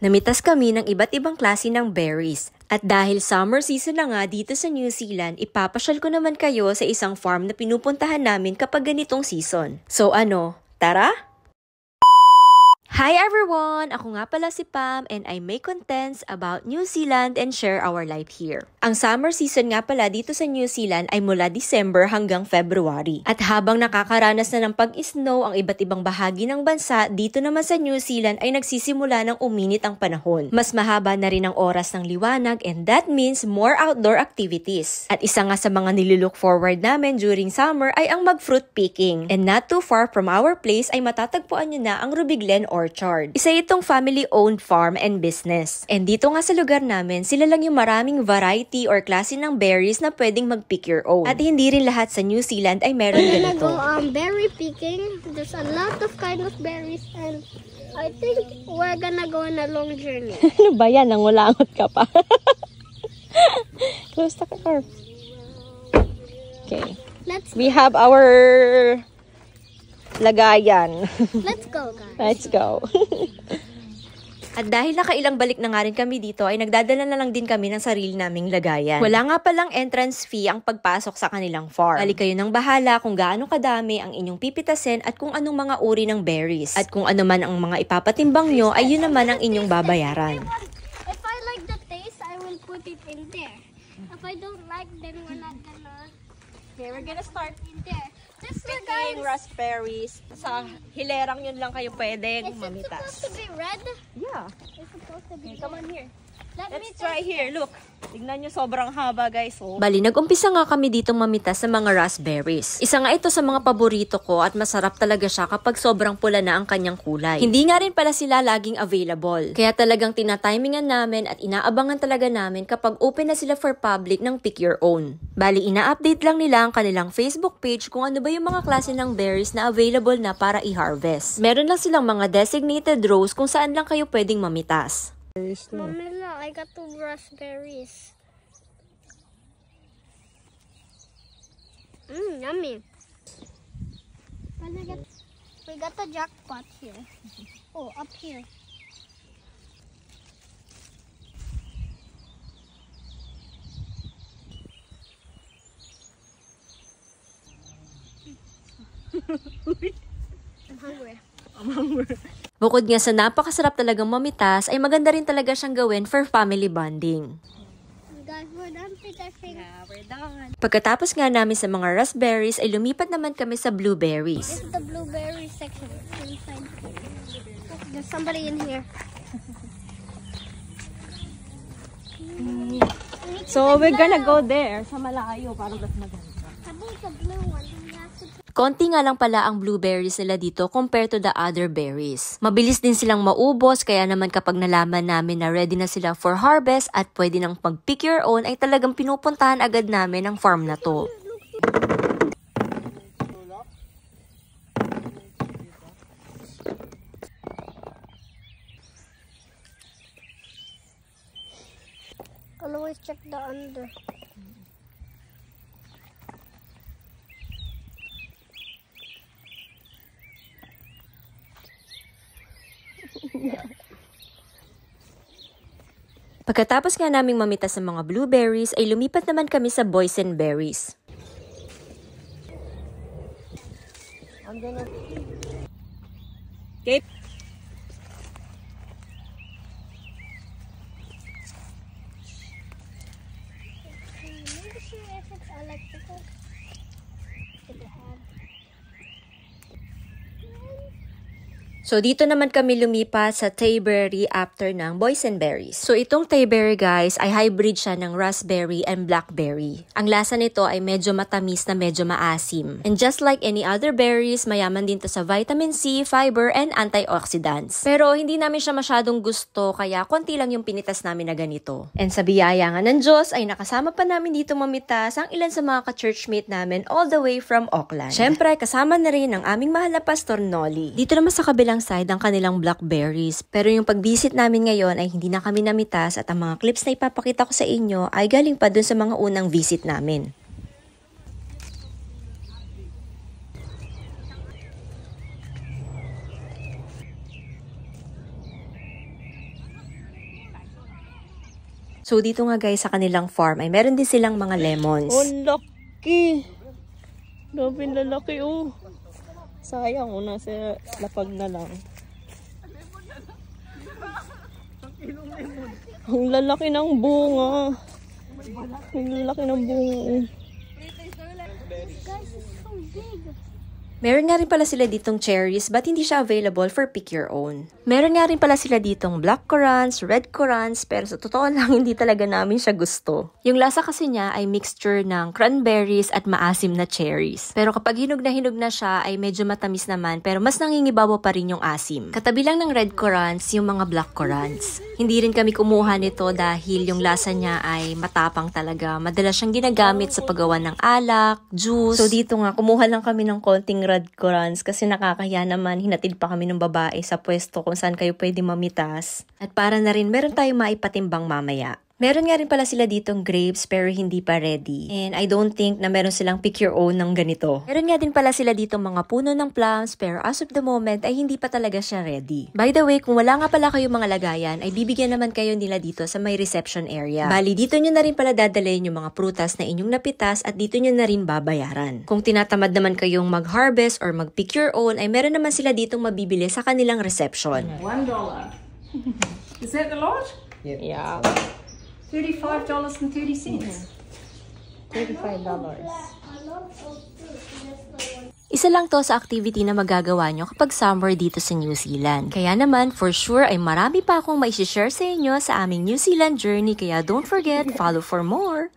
Namitas kami ng iba't ibang klase ng berries. At dahil summer season na nga dito sa New Zealand, ipapasyal ko naman kayo sa isang farm na pinupuntahan namin kapag ganitong season. So ano, tara? Hi everyone! Ako nga pala si Pam and I make contents about New Zealand and share our life here. Ang summer season nga pala dito sa New Zealand ay mula December hanggang February. At habang nakakaranas na ng pag-snow ang iba't ibang bahagi ng bansa, dito naman sa New Zealand ay nagsisimula ng uminit ang panahon. Mas mahaba na rin ang oras ng liwanag and that means more outdoor activities. At isa nga sa mga nililook forward namin during summer ay ang mag-fruit picking. And not too far from our place ay matatagpuan nyo na ang Rubiglen Orchard. Isa itong family-owned farm and business. And dito nga sa lugar namin, sila lang yung maraming variety or klase ng berries na pwedeng mag-pick your own. At hindi rin lahat sa New Zealand ay meron ganito. We're gonna go berry picking. There's a lot of kind of berries and I think we're gonna go on a long journey. Ano ba yan? Nangulangot ka pa. Close the car. Okay. We have our lagayan. Let's go, guys. Let's go. At dahil nakailang balik na nga rin kami dito, ay nagdadala na lang din kami ng sarili naming lagayan. Wala nga palang entrance fee ang pagpasok sa kanilang farm. Bali kayo nang bahala kung gaano kadami ang inyong pipitasin at kung anong mga uri ng berries. At kung ano man ang mga ipapatimbang nyo, ay yun naman ang inyong babayaran. If I like the taste, I will put it in there. If I don't like, then we're not gonna. Okay, we're gonna start In there. This is picking raspberries. Sa hilerang yun lang kayo pwedeng Is it mamitas. supposed to be red? Yeah. It's supposed to be. Come on here. Let me Let's try taste here. Look. Tignan nyo, sobrang haba guys. Oh. Bali, nag-umpisa nga kami ditong mamitas sa mga raspberries. Isa nga ito sa mga paborito ko at masarap talaga siya kapag sobrang pula na ang kanyang kulay. Hindi nga rin pala sila laging available. Kaya talagang tinatimingan namin at inaabangan talaga namin kapag open na sila for public ng pick your own. Bali, ina-update lang nila ang kanilang Facebook page kung ano ba yung mga klase ng berries na available na para i-harvest. Meron lang silang mga designated rows kung saan lang kayo pwedeng mamitas. Mamila, I got 2 raspberries. Yummy. We got the jackpot here. Oh, up here. I'm hungry. Bukod nga sa napakasarap talagang mamitas, ay maganda rin talaga siyang gawin for family bonding. Guys, we're done with our thing. Yeah, we're done. Pagkatapos nga namin sa mga raspberries, ay lumipat naman kami sa blueberries. This is the blueberry section. Inside. There's somebody in here. So, we're gonna go there sa malayo para mas maganda. How about the blue one? Konti nga lang pala ang blueberries nila dito compared to the other berries. Mabilis din silang maubos, kaya naman kapag nalaman namin na ready na sila for harvest at pwede nang mag-pick your own, ay talagang pinupuntahan agad namin ang farm na to. Always check the under. Pagkatapos nga naming mamitas ng mga blueberries, ay lumipat naman kami sa boysenberries. Okay. Maybe see if it's electrical. So, dito naman kami lumipat sa Tayberry after ng boysenberries. So, itong Tayberry guys ay hybrid siya ng raspberry and blackberry. Ang lasa nito ay medyo matamis na medyo maasim. And just like any other berries, mayaman din to sa vitamin C, fiber, and antioxidants. Pero hindi namin siya masyadong gusto, kaya konti lang yung pinitas namin na ganito. And sa biyaya nga ng Diyos ay nakasama pa namin dito mamitas ang ilan sa mga ka-churchmate namin all the way from Auckland. Syempre, kasama na rin ang aming mahal na Pastor Nolly. Dito naman sa kabilang side ang kanilang blackberries. Pero yung pag-visit namin ngayon ay hindi na kami namitas at ang mga clips na ipapakita ko sa inyo ay galing pa dun sa mga unang visit namin. So dito nga guys sa kanilang farm ay meron din silang mga lemons. Oh, laki! Grabe na laki, oh. Sayang, nasa lapag na lang. Ang lalaki ng bunga. Ang lalaki ng bunga. Guys, it's so big. Meron nga rin pala sila ditong cherries but hindi siya available for pick your own. Meron nga rin pala sila ditong black currants, red currants, pero sa totoo lang hindi talaga namin siya gusto. Yung lasa kasi niya ay mixture ng cranberries at maasim na cherries. Pero kapag hinog na siya ay medyo matamis naman pero mas nangingibabaw pa rin yung asim. Katabi lang ng red currants yung mga black currants. Hindi rin kami kumuha nito dahil yung lasa niya ay matapang talaga. Madalas siyang ginagamit sa paggawa ng alak, juice. So dito nga kumuha lang kami ng konting red currants kasi nakakaya naman hinatid pa kami ng babae sa pwesto kung saan kayo pwede mamitas. At para na rin meron tayong maipatimbang mamaya. Meron nga rin pala sila ditong grapes pero hindi pa ready. And I don't think na meron silang pick your own ng ganito. Meron nga din pala sila ditong mga puno ng plums pero as of the moment ay hindi pa talaga siya ready. By the way, kung wala nga pala kayong mga lagayan ay bibigyan naman kayo nila dito sa may reception area. Bali, dito nyo na rin pala dadalhin yung mga prutas na inyong napitas at dito nyo na rin babayaran. Kung tinatamad naman kayong mag-harvest or mag-pick your own ay meron naman sila ditong mabibili sa kanilang reception. $1. Is that the lot? Yeah. $35.30. $35. Isa lang to sa activity na magagawa nyo kapag summer dito sa New Zealand. Kaya naman, for sure ay marami pa akong maishishare sa inyo sa aming New Zealand journey kaya don't forget, follow for more!